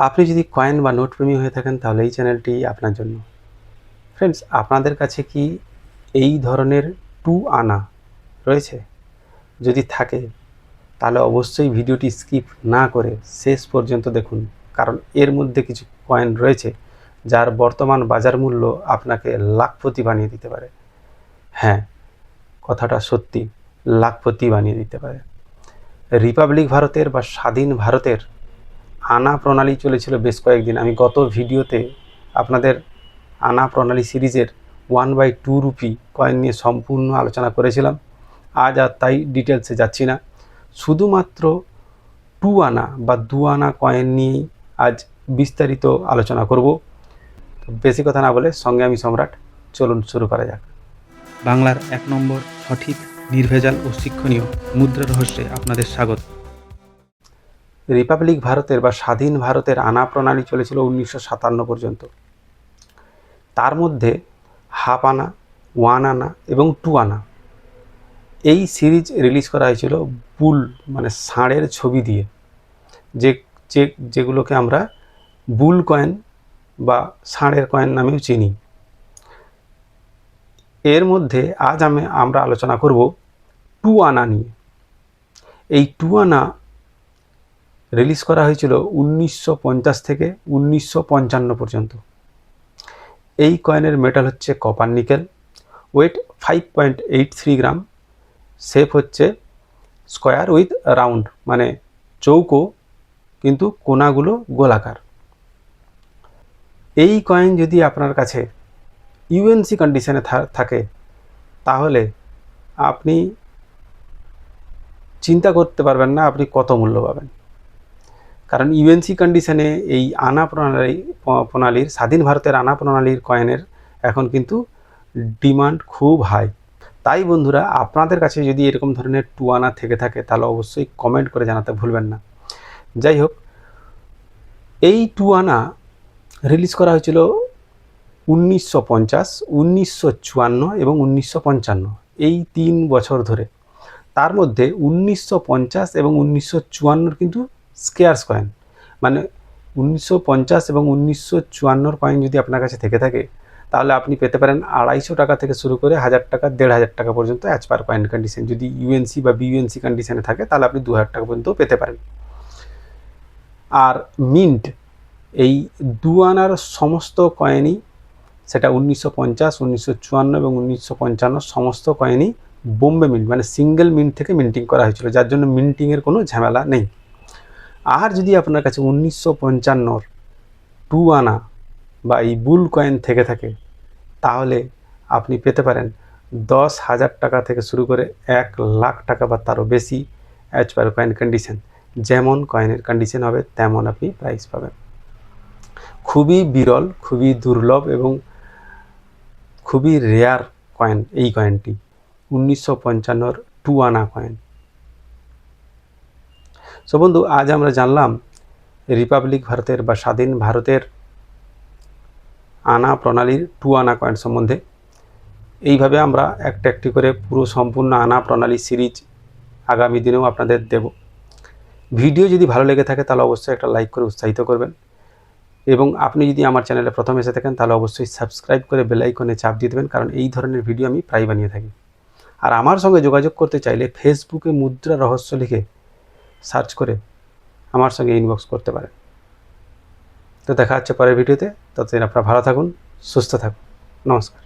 আপনি যদি কয়েন বা নোট প্রেমী হয়ে থাকেন তাহলে এই চ্যানেলটি আপনার জন্য। ফ্রেন্ডস, আপনাদের কাছে কি এই ধরনের 2 আনা রয়েছে? যদি থাকে তাহলে অবশ্যই ভিডিওটি স্কিপ না করে শেষ পর্যন্ত দেখুন, কারণ এর মধ্যে কিছু কয়েন রয়েছে যার বর্তমান বাজার মূল্য আপনাকে লাখপতি বানিয়ে দিতে পারে। হ্যাঁ, কথাটা সত্যি, লাখপতি বানিয়ে দিতে পারে। রিপাবলিক ভারতের বা স্বাধীন ভারতের আনা প্রণালী চলেছিল বেশ কয়েকদিন। আমি গত ভিডিওতে আপনাদের আনা প্রণালী সিরিজের 1/2 রুপি কয়েন নিয়ে সম্পূর্ণ আলোচনা করেছিলাম। আজ আর তাই ডিটেলসে যাচ্ছি না, শুধুমাত্র 2 আনা বা 2 আনা কয়েন নিয়েই আজ বিস্তারিত আলোচনা করব। বেশি কথা না বলে সঙ্গে আমি সম্রাট, চলুন শুরু করা যাক। বাংলার 1 নম্বর সঠিক, নির্ভেজাল ও শিক্ষণীয় মুদ্রা রহস্যে আপনাদের স্বাগত। রিপাবলিক ভারতের বা স্বাধীন ভারতের আনা প্রণালী চলেছিল 1957 পর্যন্ত। তার মধ্যে হাফ আনা, 1 আনা এবং 2 আনা এই সিরিজ রিলিজ করা হয়েছিল বুল মানে ষাঁড়ের ছবি দিয়ে, যেগুলোকে আমরা বুল কয়েন বা ষাঁড়ের কয়েন নামেও চিনি। এর মধ্যে আজ আমরা আলোচনা করব 2 আনা নিয়ে। এই 2 আনা রিলিজ করা হয়েছিল 1950 থেকে 1955 পর্যন্ত। এই কয়েনের মেটাল হচ্ছে কপার নিকেল, ওয়েট 5.83 গ্রাম, শেপ হচ্ছে স্কোয়ার উইথ রাউন্ড মানে চৌকো কিন্তু কোনাগুলো গোলাকার। এই কয়েন যদি আপনার কাছে ইউএনসি কন্ডিশনে থাকে তাহলে আপনি চিন্তা করতে পারবেন না আপনি কত মূল্য পাবেন। কারণ ইউএনসি কন্ডিশনে এই আনা প্রণালীর স্বাধীন ভারতের আনা প্রণালীর কয়েনের এখন কিন্তু ডিমান্ড খুব হাই। তাই বন্ধুরা, আপনাদের কাছে যদি এরকম ধরনের 2 আনা থেকে থাকে তাহলে অবশ্যই কমেন্ট করে জানাতে ভুলবেন না। যাই হোক, এই 2 আনা রিলিজ করা হয়েছিল 1950, 1954 এবং 1955, এই 3 বছর ধরে। তার মধ্যে 1950 এবং 1954 কিন্তু স্কেয়ার্স কয়েন, মানে 1950 এবং 1954 কয়েন যদি আপনার কাছে থেকে থাকে তাহলে আপনি পেতে পারেন 250 টাকা থেকে শুরু করে 1000 টাকা, 1500 টাকা পর্যন্ত অ্যাজ পার কয়েন কন্ডিশন। যদি ইউএনসি বা বিইউএনসি কন্ডিশনে থাকে তাহলে আপনি 2000 টাকা পর্যন্ত পেতে পারেন। আর মিন্ট, এই 2 আনার সমস্ত কয়েনই, সেটা 1950, 1954 এবং 1955 সমস্ত কয়েনই বোম্বে মিন্ট মানে সিঙ্গেল মিন্ট থেকে মিন্টিং করা হয়েছিল, যার জন্য মিন্টিংয়ের কোনো ঝামেলা নেই। আর যদি আপনার কাছে 1955 2 আনা বা এই বুল কয়েন থেকে থাকে তাহলে আপনি পেতে পারেন 10,000 টাকা থেকে শুরু করে 1 লাখ টাকা বা তারও বেশি অ্যাজ পার কয়েন কন্ডিশন। যেমন কয়েনের কন্ডিশন হবে তেমন আপনি প্রাইস পাবেন। খুবই বিরল, খুবই দুর্লভ এবং খুবই রেয়ার কয়েন এই কয়েনটি, 1955 2 আনা কয়েন। সো বন্ধু, আজ আমরা জানলাম রিপাবলিক ভারতের বা স্বাধীন ভারতের আনা প্রণালীর 2 আনা কয়েন সম্বন্ধে। এইভাবে আমরা একটা একটি করে পুরো সম্পূর্ণ আনা প্রণালী সিরিজ আগামী দিনেও আপনাদের দেব। ভিডিও যদি ভালো লেগে থাকে তাহলে অবশ্যই একটা লাইক করে উৎসাহিত করবেন, এবং আপনি যদি আমার চ্যানেলে প্রথম এসে থাকেন তাহলে অবশ্যই সাবস্ক্রাইব করে বেল আইকনে চাপ দিয়ে দেবেন, কারণ এই ধরনের ভিডিও আমি প্রায় বানিয়ে থাকি। আর আমার সঙ্গে যোগাযোগ করতে চাইলে ফেসবুকে মুদ্রা রহস্য লিখে সার্চ করে আমার সঙ্গে ইনবক্স করতে পারেন। তো দেখা হচ্ছে পরের ভিডিওতে। ততদিন আপনারা ভালো থাকুন, সুস্থ থাকুন। নমস্কার।